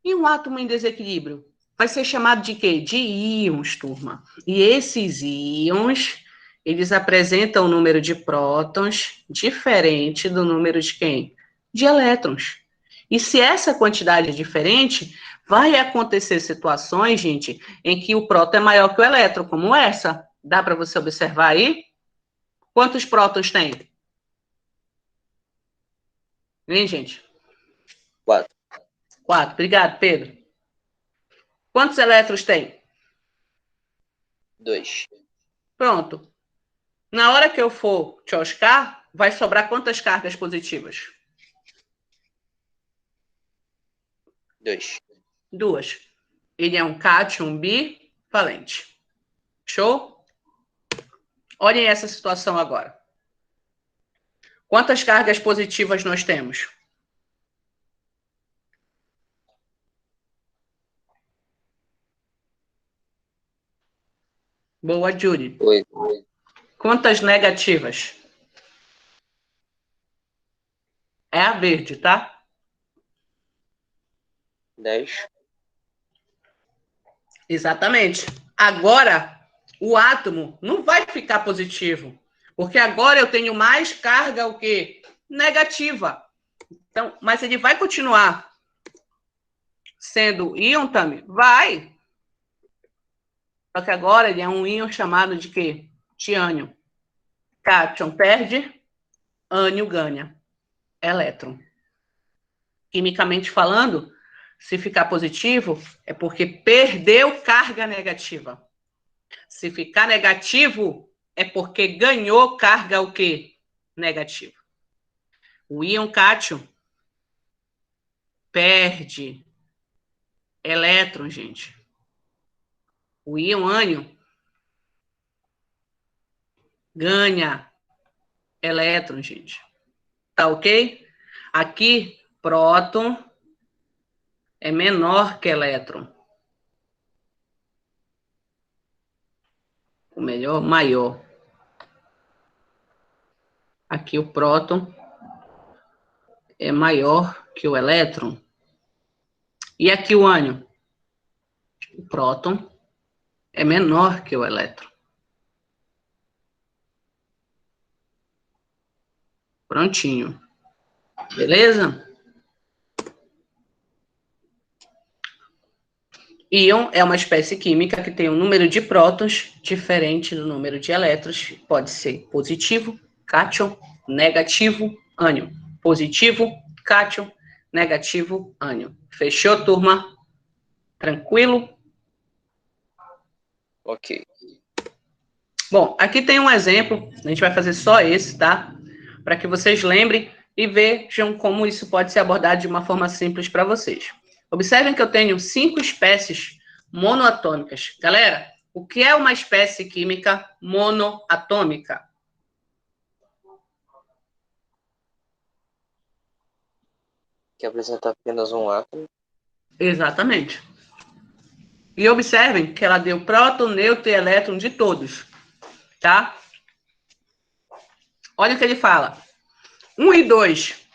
E um átomo em desequilíbrio? Vai ser chamado de quê? De íons, turma. E esses íons, eles apresentam um número de prótons diferente do número de quem? De elétrons. E se essa quantidade é diferente, vai acontecer situações, gente, em que o próton é maior que o elétron, como essa. Dá para você observar aí? Quantos prótons tem? Hein, gente? 4. 4. Obrigado, Pedro. Quantos elétrons tem? 2. Pronto. Na hora que eu for tchoscar, vai sobrar quantas cargas positivas? 2. 2. Ele é um cátion bivalente. Show? Olhem essa situação agora. Quantas cargas positivas nós temos? Boa, Judy. 8. Quantas negativas? É a verde, tá? 10. Exatamente. Agora, o átomo não vai ficar positivo, porque agora eu tenho mais carga o quê? Negativa. Então, mas ele vai continuar sendo íon também? Vai. Só que agora ele é um íon chamado de quê? Tiânio. Cátion perde, ânion ganha. Elétron. Quimicamente falando, se ficar positivo, é porque perdeu carga negativa. Se ficar negativo, é porque ganhou carga o quê? Negativa. O íon cátion perde elétron, gente. O íon ânion ganha elétron, gente. Tá ok? Aqui, próton é menor que elétron. O melhor, maior. Aqui o próton é maior que o elétron. E aqui o ânion? O próton é menor que o elétron. Prontinho. Beleza? Íon é uma espécie química que tem um número de prótons diferente do número de elétrons. Pode ser positivo, cátion, negativo, ânion. Positivo, cátion, negativo, ânion. Fechou, turma? Tranquilo? Ok. Bom, aqui tem um exemplo. A gente vai fazer só esse, tá? Para que vocês lembrem e vejam como isso pode ser abordado de uma forma simples para vocês. Observem que eu tenho 5 espécies monoatômicas. Galera, o que é uma espécie química monoatômica? Que apresenta apenas um átomo. Exatamente. E observem que ela deu próton, nêutron e elétron de todos, tá? Olha o que ele fala. 1 e 2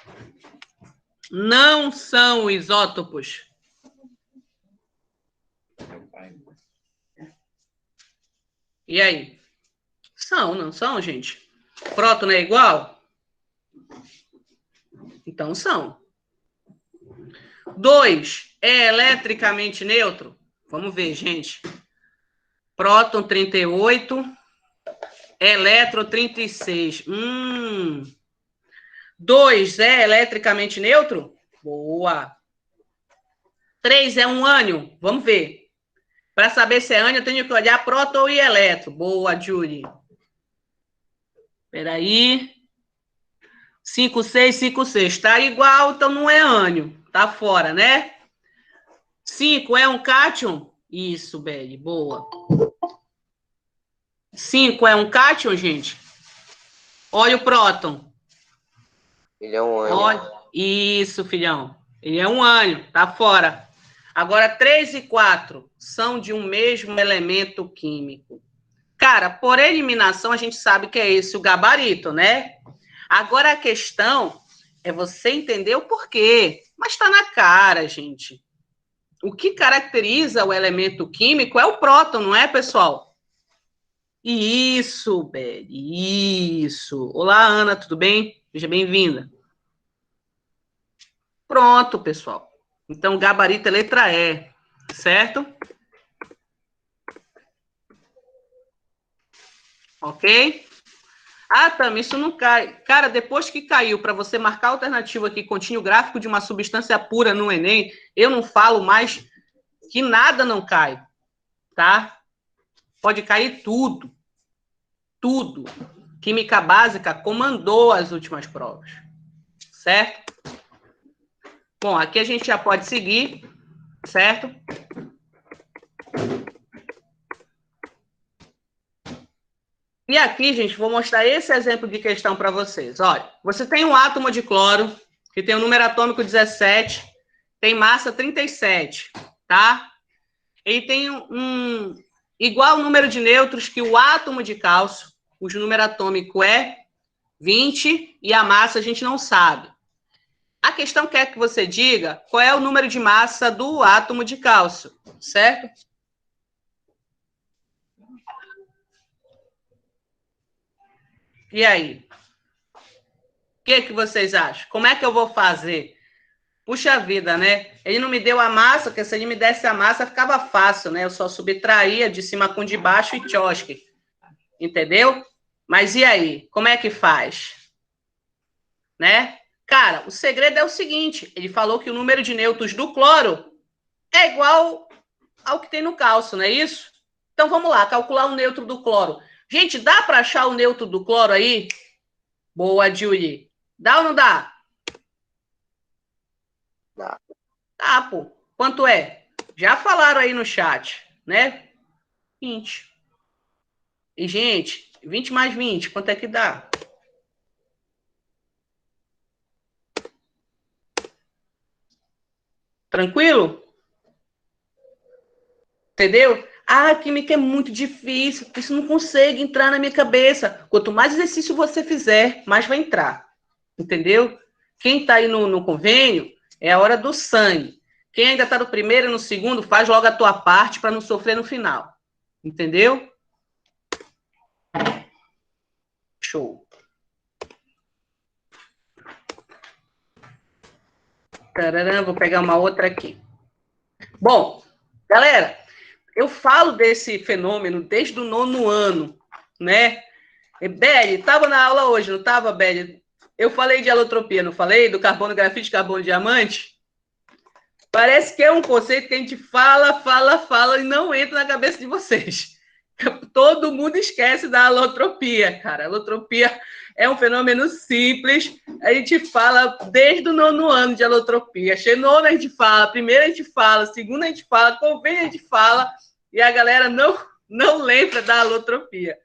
não são isótopos. E aí? São, não são, gente? Próton é igual? Então são. 2 é eletricamente neutro? Vamos ver, gente. Próton 38, elétron 36. 2 é eletricamente neutro? Boa. 3 é um ânion? Vamos ver. Para saber se é ânion, eu tenho que olhar próton e elétron. Boa, Julie. Espera aí. 5, 6, 5, 6. Tá igual, então não é ânion. Tá fora, né? 5 é um cátion? Isso, Beli. Boa. 5 é um cátion, gente? Olha o próton. Ele é um ânion. Olha. Isso, filhão. Ele é um ânion. Tá fora. Agora, 3 e 4 são de um mesmo elemento químico. Cara, por eliminação, a gente sabe que é esse o gabarito, né? Agora, a questão é você entender o porquê. Mas tá na cara, gente. O que caracteriza o elemento químico é o próton, não é, pessoal? Isso, Beli, isso. Olá, Ana, tudo bem? Seja bem-vinda. Pronto, pessoal. Então, gabarito é letra E, certo? Ok? Ah, Tami, isso não cai. Cara, depois que caiu, para você marcar a alternativa aqui, continha o gráfico de uma substância pura no Enem, eu não falo mais que nada não cai, tá? Pode cair tudo. Tudo. Química básica comandou as últimas provas, certo? Bom, aqui a gente já pode seguir, certo? E aqui, gente, vou mostrar esse exemplo de questão para vocês. Olha, você tem um átomo de cloro, que tem o número atômico 17, tem massa 37, tá? Ele tem um igual número de nêutrons que o átomo de cálcio, cujo número atômico é 20, e a massa a gente não sabe. A questão quer que você diga qual é o número de massa do átomo de cálcio, certo? E aí? O que vocês acham? Como é que eu vou fazer? Puxa vida, né? Ele não me deu a massa, porque se ele me desse a massa, ficava fácil, né? Eu só subtraía de cima com de baixo e tchosque. Entendeu? Mas e aí? Como é que faz? Né? Cara, o segredo é o seguinte, ele falou que o número de nêutrons do cloro é igual ao que tem no cálcio, não é isso? Então vamos lá, calcular o nêutron do cloro. Gente, dá para achar o nêutron do cloro aí? Boa, Julie. Dá ou não dá? Dá. Tá, pô. Quanto é? Já falaram aí no chat, né? 20. E, gente, 20 mais 20, quanto é que dá? Tranquilo? Entendeu? Ah, química é muito difícil, isso não consegue entrar na minha cabeça. Quanto mais exercício você fizer, mais vai entrar. Entendeu? Quem está aí no convênio, é a hora do sangue. Quem ainda está no primeiro e no segundo, faz logo a tua parte para não sofrer no final. Entendeu? Show. Tararã, vou pegar uma outra aqui. Bom, galera, eu falo desse fenômeno desde o 9º ano, né? Beli, estava na aula hoje, não estava, Beli? Eu falei de alotropia, não falei? Do carbono grafite, carbono diamante? Parece que é um conceito que a gente fala e não entra na cabeça de vocês. Todo mundo esquece da alotropia, cara. A alotropia é um fenômeno simples. A gente fala desde o 9º ano de alotropia. Xenona a gente fala, primeiro a gente fala, segundo a gente fala, convênio a gente fala, e a galera não lembra da alotropia.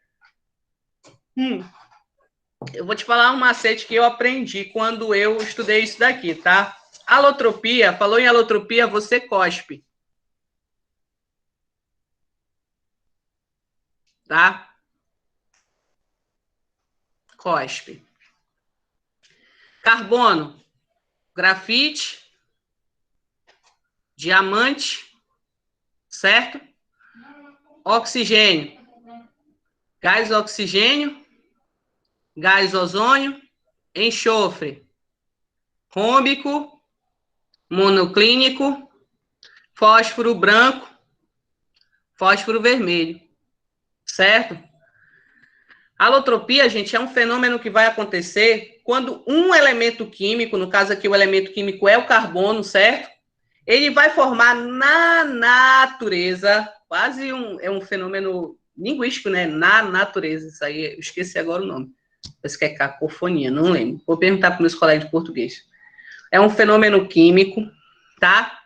Eu vou te falar um macete que eu aprendi quando eu estudei isso daqui, tá? Alotropia, falou em alotropia, você cospe. Tá? Cospe. Carbono, grafite, diamante, certo? Oxigênio, gás oxigênio, gás ozônio, enxofre, rômbico, monoclínico, fósforo branco, fósforo vermelho, certo? A alotropia, gente, é um fenômeno que vai acontecer quando um elemento químico, no caso aqui o elemento químico é o carbono, certo? Ele vai formar na natureza, quase é um fenômeno linguístico, né? Na natureza, isso aí, eu esqueci agora o nome. Parece que é cacofonia, não lembro. Vou perguntar para meus colegas de português. É um fenômeno químico, tá?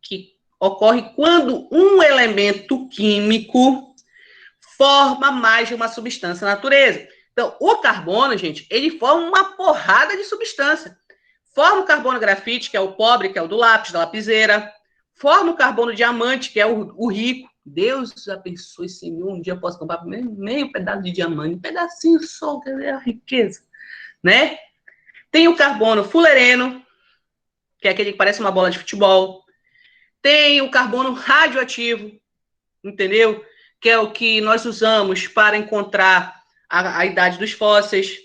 Que ocorre quando um elemento químico forma mais de uma substância na natureza. Então, o carbono, gente, ele forma uma porrada de substância. Forma o carbono grafite, que é o pobre, que é o do lápis, da lapiseira. Forma o carbono diamante, que é o rico. Deus abençoe, Senhor. Um dia eu posso comprar meio pedaço de diamante, um pedacinho só, que é a riqueza, né? Tem o carbono fulereno, que é aquele que parece uma bola de futebol. Tem o carbono radioativo, entendeu? Que é o que nós usamos para encontrar a idade dos fósseis,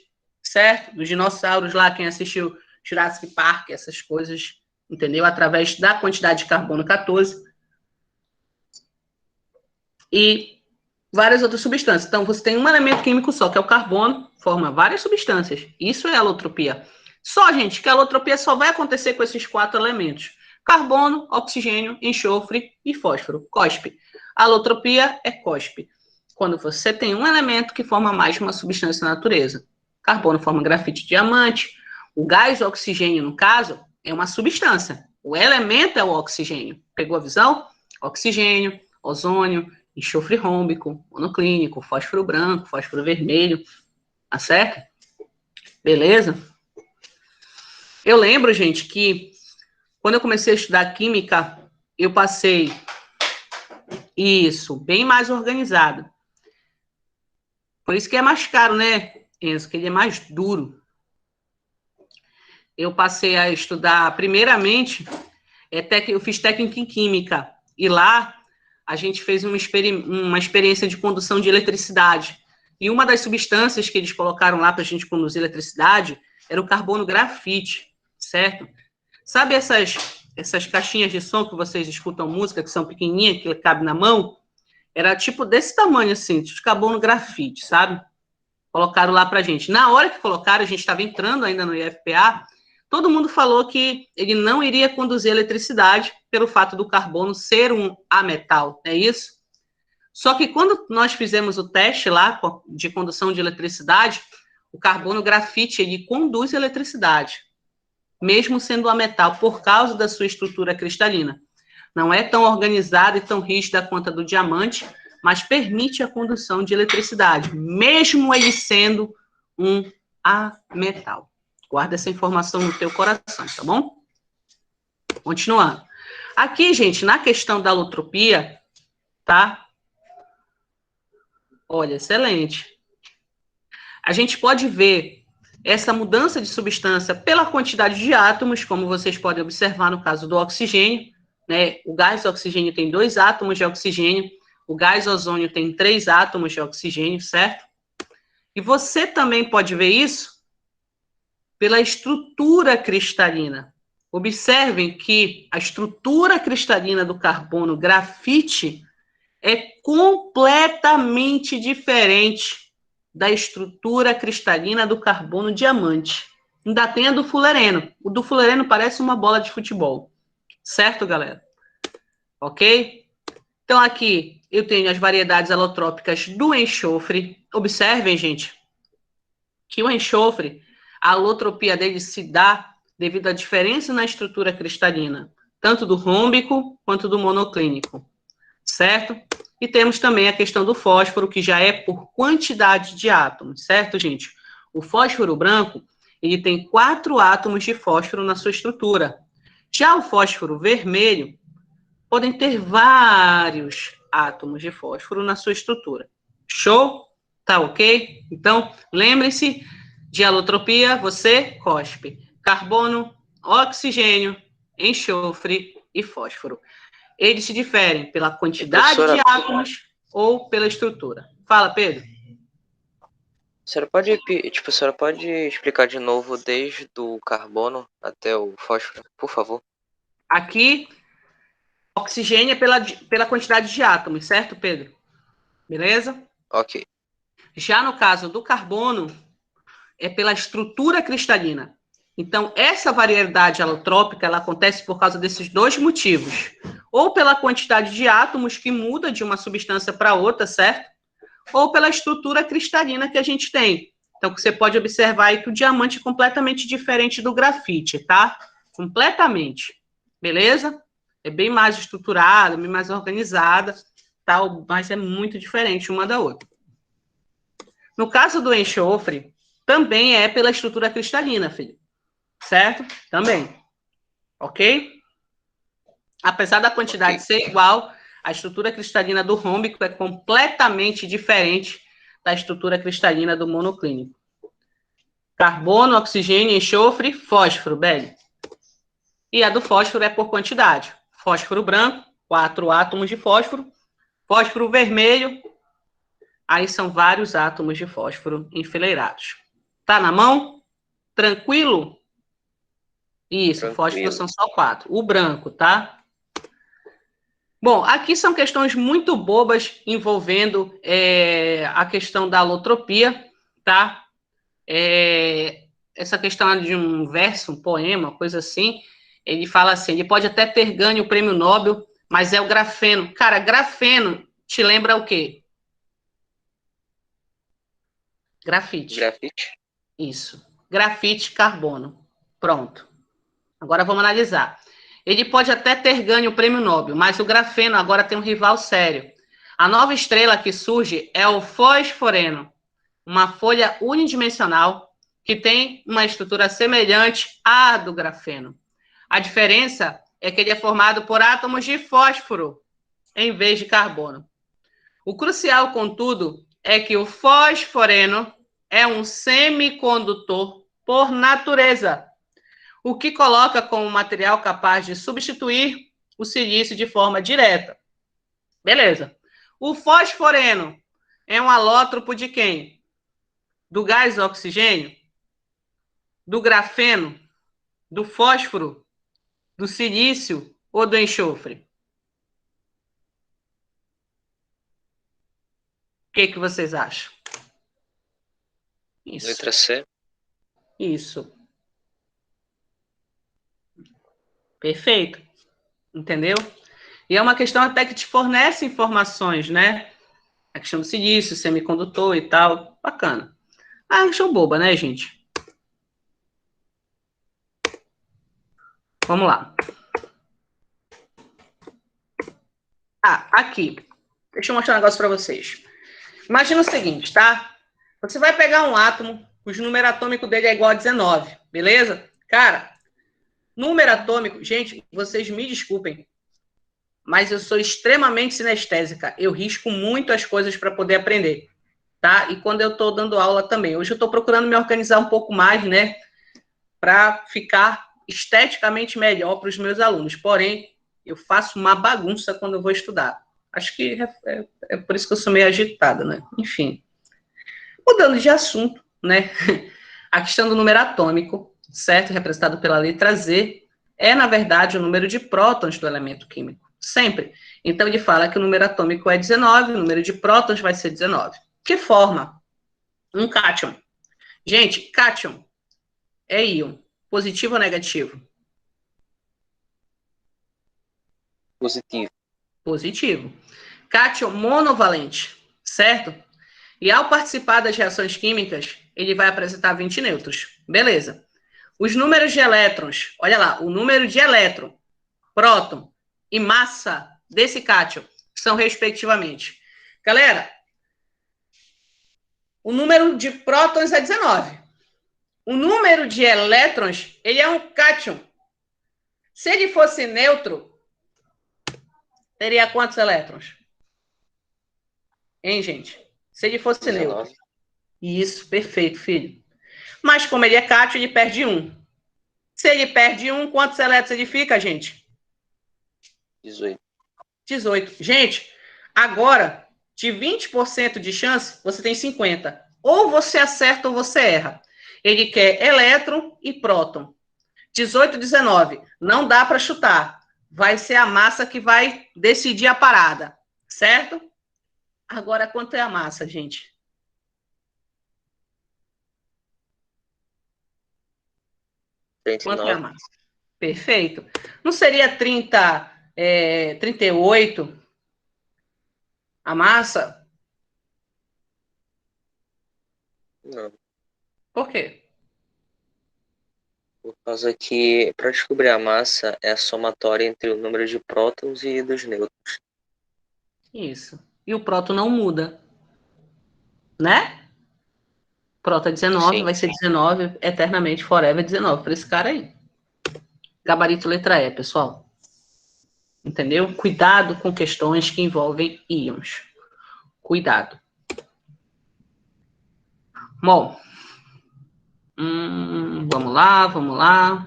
certo? Dos dinossauros lá, quem assistiu Jurassic Park, essas coisas, entendeu? Através da quantidade de carbono 14. E várias outras substâncias. Então, você tem um elemento químico só, que é o carbono, forma várias substâncias. Isso é alotropia. Só, gente, que a alotropia só vai acontecer com esses 4 elementos. Carbono, oxigênio, enxofre e fósforo. COSP. A alotropia é COSP. Quando você tem um elemento que forma mais de uma substância na natureza. Carbono forma grafite e diamante. O gás oxigênio, no caso, é uma substância. O elemento é o oxigênio. Pegou a visão? Oxigênio, ozônio, enxofre rômbico, monoclínico, fósforo branco, fósforo vermelho. Tá certo? Beleza? Eu lembro, gente, que quando eu comecei a estudar química, eu passei isso, bem mais organizado. Por isso que é mais caro, né, Enzo? Que ele é mais duro. Eu passei a estudar, primeiramente, eu fiz técnica em química. E lá, a gente fez uma experiência de condução de eletricidade. E uma das substâncias que eles colocaram lá para a gente conduzir eletricidade era o carbono grafite, certo? Sabe essas caixinhas de som que vocês escutam música, que são pequenininhas, que cabe na mão? Era tipo desse tamanho, assim, de carbono grafite, sabe? Colocaram lá pra gente. Na hora que colocaram, a gente estava entrando ainda no IFPA, todo mundo falou que ele não iria conduzir eletricidade pelo fato do carbono ser um ametal, é isso? Só que quando nós fizemos o teste lá de condução de eletricidade, o carbono grafite, ele conduz eletricidade, mesmo sendo ametal, por causa da sua estrutura cristalina. Não é tão organizada e tão rígida quanto a do diamante, mas permite a condução de eletricidade, mesmo ele sendo um ametal. Guarda essa informação no teu coração, tá bom? Continuando. Aqui, gente, na questão da alotropia, tá? Olha, excelente. A gente pode ver essa mudança de substância pela quantidade de átomos, como vocês podem observar no caso do oxigênio, né? O gás oxigênio tem 2 átomos de oxigênio, o gás ozônio tem 3 átomos de oxigênio, certo? E você também pode ver isso pela estrutura cristalina. Observem que a estrutura cristalina do carbono grafite é completamente diferente da estrutura cristalina do carbono diamante. Ainda tem a do fulereno. O do fulereno parece uma bola de futebol. Certo, galera? Ok? Então, aqui eu tenho as variedades alotrópicas do enxofre. Observem, gente, que o enxofre, a alotropia dele se dá devido à diferença na estrutura cristalina, tanto do rômbico quanto do monoclínico, certo? E temos também a questão do fósforo, que já é por quantidade de átomos, certo, gente? O fósforo branco, ele tem 4 átomos de fósforo na sua estrutura. Já o fósforo vermelho, podem ter vários átomos de fósforo na sua estrutura. Show? Tá ok? Então, lembre-se de alotropia, você cospe. Carbono, oxigênio, enxofre e fósforo. Eles se diferem pela quantidade de átomos ou pela estrutura. Fala, Pedro. A senhora pode explicar de novo desde o carbono até o fósforo, por favor? Aqui, oxigênio é pela quantidade de átomos, certo, Pedro? Beleza? Ok. Já no caso do carbono, é pela estrutura cristalina. Então, essa variedade alotrópica, ela acontece por causa desses 2 motivos. Ou pela quantidade de átomos que muda de uma substância para outra, certo? Ou pela estrutura cristalina que a gente tem. Então, você pode observar aí que o diamante é completamente diferente do grafite, tá? Completamente. Beleza? É bem mais estruturada, bem mais organizada, tal, mas é muito diferente uma da outra. No caso do enxofre, também é pela estrutura cristalina, filho. Certo? Também. Ok? Apesar da quantidade ser igual, a estrutura cristalina do rômbico é completamente diferente da estrutura cristalina do monoclínico. Carbono, oxigênio, enxofre, fósforo, Beli. E a do fósforo é por quantidade. Fósforo branco, 4 átomos de fósforo. Fósforo vermelho, aí são vários átomos de fósforo enfileirados. Tá na mão? Tranquilo? Isso, Tranquilo. fósforo são só 4. O branco, tá? Bom, aqui são questões muito bobas envolvendo a questão da alotropia, tá? Essa questão de um verso, um poema, coisa assim, ele fala assim, ele pode até ter ganho o prêmio Nobel, mas é o grafeno. Cara, grafeno te lembra o quê? Grafite. Grafite? Isso. Grafite, carbono. Pronto. Agora vamos analisar. Ele pode até ter ganho o prêmio Nobel, mas o grafeno agora tem um rival sério. A nova estrela que surge é o fosforeno, uma folha unidimensional que tem uma estrutura semelhante à do grafeno. A diferença é que ele é formado por átomos de fósforo em vez de carbono. O crucial, contudo, é que o fosforeno é um semicondutor por natureza, o que coloca como material capaz de substituir o silício de forma direta. Beleza. O fosforeno é um alótropo de quem? Do gás oxigênio? Do grafeno? Do fósforo? Do silício ou do enxofre? O que vocês acham? Isso. Letra C. Isso. Perfeito. Entendeu? E é uma questão até que te fornece informações, né? A questão do silício, semicondutor e tal. Bacana. Ah, questão boba, né, gente? Vamos lá. Ah, aqui. Deixa eu mostrar um negócio para vocês. Imagina o seguinte, tá? Você vai pegar um átomo, cujo número atômico dele é igual a 19, beleza? Cara, Número atômico, gente, vocês me desculpem, mas eu sou extremamente sinestésica. Eu risco muito as coisas para poder aprender, tá? E quando eu estou dando aula também. Hoje eu estou procurando me organizar um pouco mais, né? Para ficar esteticamente melhor para os meus alunos. Porém, eu faço uma bagunça quando eu vou estudar. Acho que é por isso que eu sou meio agitada, né? Enfim. Mudando de assunto, né? A questão do número atômico, certo? Representado pela letra Z, é, na verdade, o número de prótons do elemento químico. Sempre. Então, ele fala que o número atômico é 19, o número de prótons vai ser 19. Que forma? Um cátion. Gente, cátion é íon. Positivo ou negativo? Positivo. Positivo. Cátion monovalente, certo? E ao participar das reações químicas, ele vai apresentar 20 nêutrons. Beleza. Os números de elétrons, olha lá, o número de elétron, próton e massa desse cátion são respectivamente. Galera, o número de prótons é 19. O número de elétrons, ele é um cátion. Se ele fosse neutro, teria quantos elétrons? Hein, gente? Se ele fosse 19. neutro. Isso, perfeito, filho. Mas como ele é cátion, ele perde 1. Se ele perde 1, quantos elétrons ele fica, gente? 18. 18. Gente, agora, de 20% de chance, você tem 50. Ou você acerta ou você erra. Ele quer elétron e próton. 18, 19. Não dá para chutar. Vai ser a massa que vai decidir a parada. Certo? Agora, quanto é a massa, gente? Quanto é a 39. massa? Perfeito. Não seria 38 a massa? Não. Por quê? Por causa que, para descobrir a massa, é a somatória entre o número de prótons e dos nêutrons. Isso. E o próton não muda. Né? Próton é 19, Sim. vai ser 19 eternamente, forever 19 para esse cara aí. Gabarito letra E, pessoal. Entendeu? Cuidado com questões que envolvem íons. Cuidado. Bom. Vamos lá, vamos lá.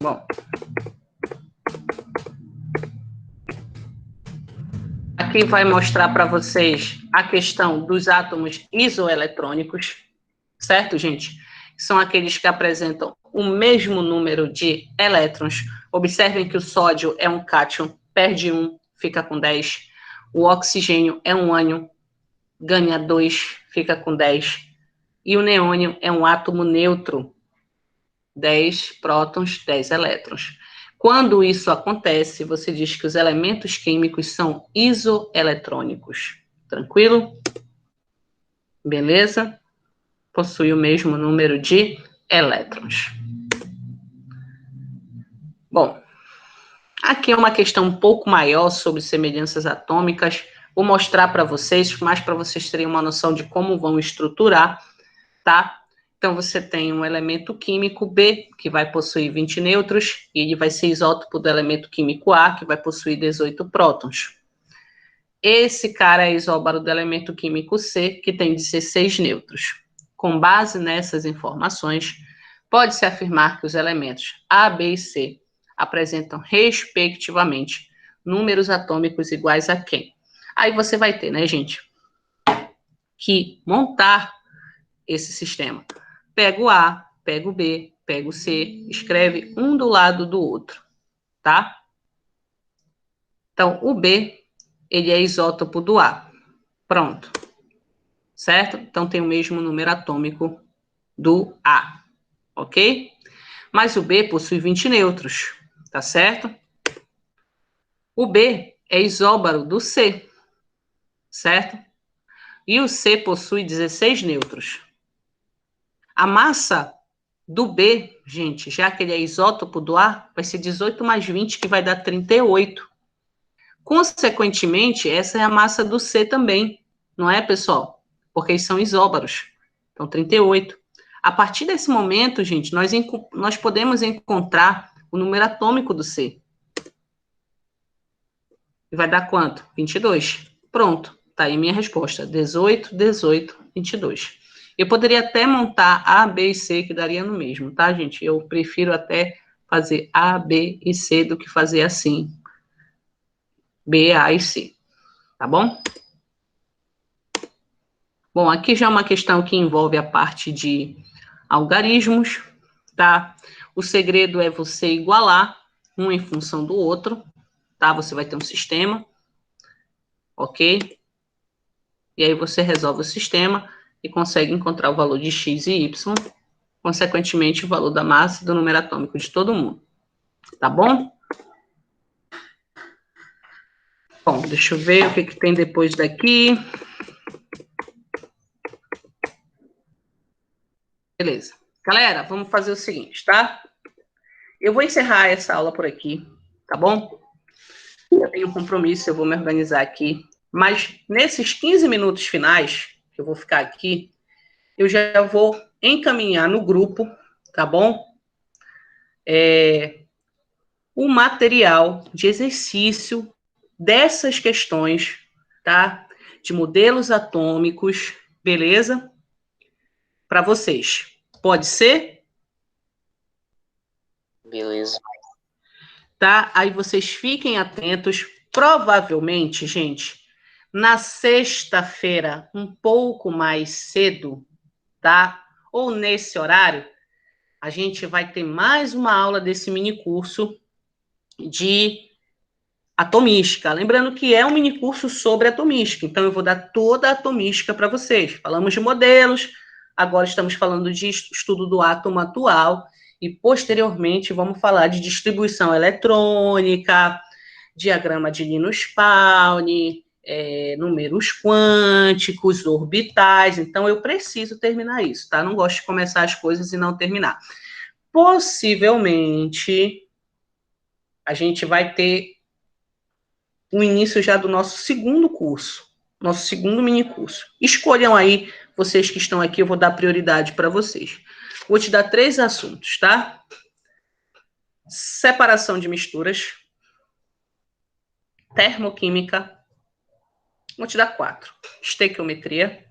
Bom. Aqui vai mostrar para vocês a questão dos átomos isoeletrônicos, certo, gente? São aqueles que apresentam o mesmo número de elétrons. Observem que o sódio é um cátion, perde 1, fica com 10. O oxigênio é um ânion, ganha 2, fica com 10. E o neônio é um átomo neutro, 10 prótons, 10 elétrons. Quando isso acontece, você diz que os elementos químicos são isoeletrônicos. Tranquilo? Beleza? Possui o mesmo número de elétrons. Bom, aqui é uma questão um pouco maior sobre semelhanças atômicas. Vou mostrar para vocês, mais para vocês terem uma noção de como vão estruturar, tá? Então, você tem um elemento químico B, que vai possuir 20 nêutrons, e ele vai ser isótopo do elemento químico A, que vai possuir 18 prótons. Esse cara é isóbaro do elemento químico C, que tem 16 nêutrons. Com base nessas informações, pode-se afirmar que os elementos A, B e C apresentam, respectivamente, números atômicos iguais a quem? Aí você vai ter, né, gente, que montar esse sistema. Pega o A, pega o B, pega o C, escreve um do lado do outro, tá? Então, o B, ele é isótopo do A. Pronto. Certo? Então, tem o mesmo número atômico do A, ok? Mas o B possui 20 nêutrons, tá certo? O B é isóbaro do C, certo? E o C possui 16 nêutrons. A massa do B, gente, já que ele é isótopo do A, vai ser 18 mais 20, que vai dar 38. Consequentemente, essa é a massa do C também, não é, pessoal? Porque eles são isóbaros. Então, 38. A partir desse momento, gente, nós podemos encontrar o número atômico do C. E vai dar quanto? 22. Pronto, tá aí minha resposta. 18, 18, 22. Eu poderia até montar A, B e C, que daria no mesmo, tá, gente? Eu prefiro até fazer A, B e C do que fazer assim. B, A e C. Tá bom? Bom, aqui já é uma questão que envolve a parte de algarismos, tá? O segredo é você igualar um em função do outro, tá? Você vai ter um sistema, ok? E aí você resolve o sistema e consegue encontrar o valor de x e y, consequentemente o valor da massa e do número atômico de todo mundo, tá bom? Bom, deixa eu ver o que tem depois daqui. Beleza. Galera, vamos fazer o seguinte, tá? Eu vou encerrar essa aula por aqui, tá bom? Eu tenho um compromisso, eu vou me organizar aqui. Mas nesses 15 minutos finais, que eu vou ficar aqui, eu já vou encaminhar no grupo, tá bom? O material de exercício dessas questões, tá? De modelos atômicos, beleza? Para vocês. Pode ser? Beleza. Tá? Aí vocês fiquem atentos. Provavelmente, gente, na sexta-feira, um pouco mais cedo, tá? Ou nesse horário, a gente vai ter mais uma aula desse mini curso de atomística. Lembrando que é um mini curso sobre atomística, então eu vou dar toda a atomística para vocês. Falamos de modelos, agora estamos falando de estudo do átomo atual, e posteriormente vamos falar de distribuição eletrônica, diagrama de Linus-Pauling, números quânticos, orbitais. Então eu preciso terminar isso, tá? Não gosto de começar as coisas e não terminar. Possivelmente a gente vai ter o início já do nosso segundo curso, nosso segundo mini curso. Escolham aí, vocês que estão aqui, eu vou dar prioridade para vocês. Vou te dar 3 assuntos, tá? Separação de misturas, termoquímica, vou te dar 4. Estequiometria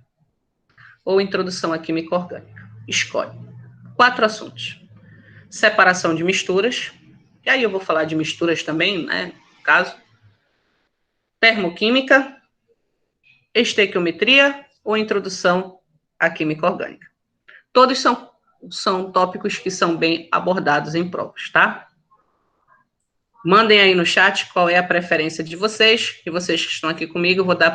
ou introdução à química orgânica. Escolhe. 4 assuntos. Separação de misturas, e aí eu vou falar de misturas também, né, no caso. Termoquímica, estequiometria ou introdução à química orgânica. Todos são tópicos que são bem abordados em provas, tá? Mandem aí no chat qual é a preferência de vocês, e vocês que estão aqui comigo, eu vou dar